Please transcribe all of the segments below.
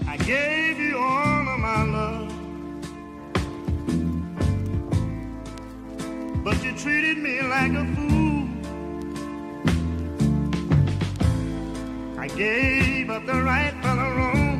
I gave you all of my love, but you treated me like a fool. I gave up the right for the wrong,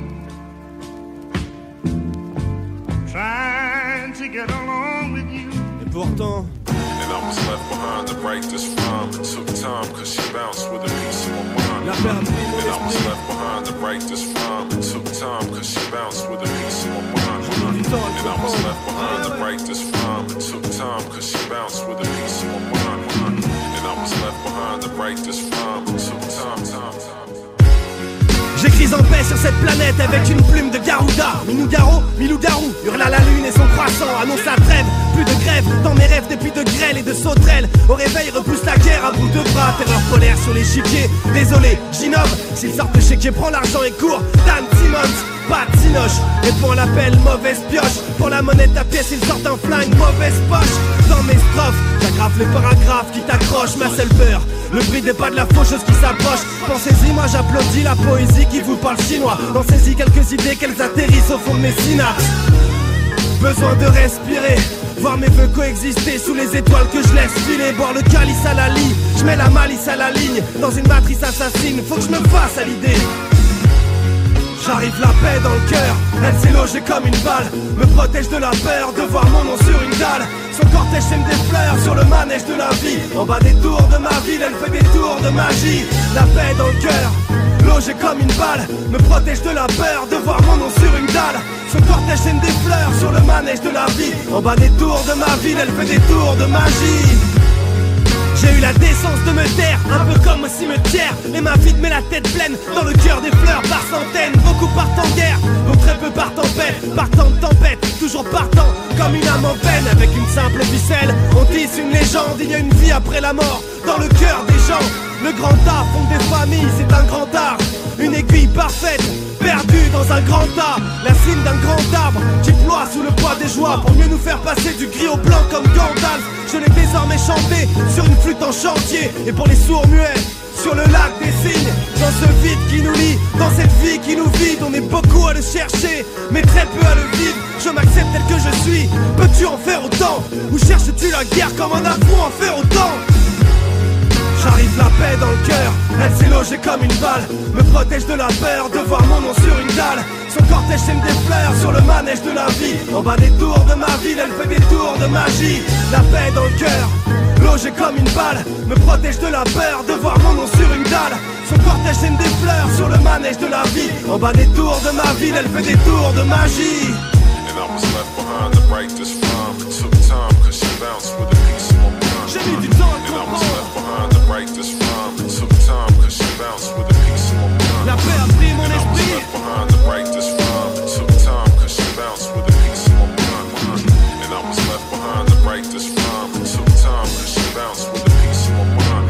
trying to get along with you. Et pourtant, and I was left behind to write this rhyme. It took time cause she bounced with a piece of my mind. la paix a pris mon And I was esprit. left behind to write this rhyme. It took time cause she bounced with a piece of my mind. J'ai mis du temps à And I was comprendre. left behind to write this rhyme. It took time cause she bounced with a piece of my mind. And I was left behind to write this rhyme. It took time. J'écris en paix sur cette planète avec une plume de Garouda. Minougaro, Milougarou, hurle à la lune et son croissant annonce la trêve. Plus de grève dans mes rêves, depuis de grêle et de sauterelles. Au réveil, repousse la guerre à bout de bras. Terreur polaire sur l'échiquier. Désolé, j'innove. S'il sort de chéquier, prends l'argent et cours. Dan Simmons, pas de cinoche. Réponds à l'appel, mauvaise pioche. Pour la monnaie de ta pièce, il sort un flingue, mauvaise poche. Dans mes strophes, j'aggrave les paragraphes qui t'accrochent. Ma seule peur, le bruit des pas de la faucheuse qui s'approche. Pensez-y, moi j'applaudis la poésie qui vous parle chinois. Pensez-y quelques idées qu'elles atterrissent au fond de mes synapses. Besoin de respirer, voir mes vœux coexister sous les étoiles que je laisse filer. Boire le calice à la lie, je mets la malice à la ligne. Dans une matrice assassine, faut que je me fasse à l'idée. J'arrive la paix dans le cœur, elle s'est logée comme une balle. Me protège de la peur de voir mon nom sur une dalle. Son cortège sème des fleurs sur le manège de la vie. En bas des tours de ma ville, elle fait des tours de magie. La paix dans le cœur, logée comme une balle. Me protège de la peur de voir mon nom sur une dalle. Son cortège sème des fleurs sur le manège de la vie. En bas des tours de ma ville, elle fait des tours de magie. J'ai eu la décence de me taire, un peu comme au cimetière. Et ma vie met la tête pleine dans le cœur des fleurs par centaines. Beaucoup partent en guerre, donc très peu partent en paix. Partant de tempête, toujours partant comme une âme en peine. Avec une simple ficelle, on tisse une légende. Il y a une vie après la mort, dans le cœur des gens. Le grand art fonde des familles, c'est un grand art. Une aiguille parfaite, perdue dans un grand tas. La cime d'un grand arbre qui ploie sous le poids des joies. Pour mieux nous faire passer du gris au blanc comme Gandalf. Je l'ai désormais chanté sur une flûte en chantier. Et pour les sourds muets, sur le lac des signes. Dans ce vide qui nous lie, dans cette vie qui nous vide. On est beaucoup à le chercher, mais très peu à le vivre. Je m'accepte tel que je suis, peux-tu en faire autant? Ou cherches-tu la guerre comme un affront en faire autant? J'arrive la paix dans le cœur, elle s'est logée comme une balle. Me protège de la peur de voir mon nom sur une dalle. Son cortège sème des fleurs sur le manège de la vie. En bas des tours de ma ville, elle fait des tours de magie. La paix dans le cœur, logée comme une balle. Me protège de la peur de voir mon nom sur une dalle. Son cortège sème des fleurs sur le manège de la vie. En bas des tours de ma ville, elle fait des tours de magie. And I was left behind to write this rhyme. It took time cause she bounced with a piece of my mind. J'ai mis du temps à And I was comprendre. left behind to write this rhyme. It took time cause she bounced with a piece of my mind. La paix a pris mon And I was esprit. left behind to write this rhyme. It took time cause she bounced with a piece of my mind. And I was left behind to write this rhyme. It took time cause she bounced with a piece of my mind.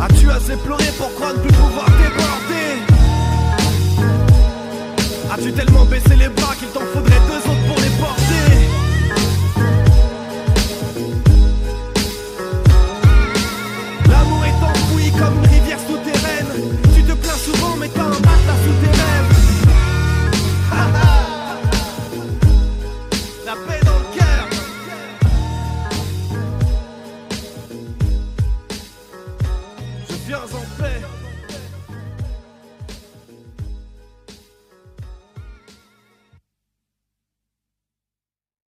As-tu assez pleuré pour croire ne plus pouvoir déborder? As-tu tellement baissé les bras qu'il t'en faudrait deux autres pour les porter? L'amour est enfoui comme une rivière souterraine. Tu te plains souvent mais t'as un matelas sous tes rêves. La paix dans le cœur. Je viens en paix.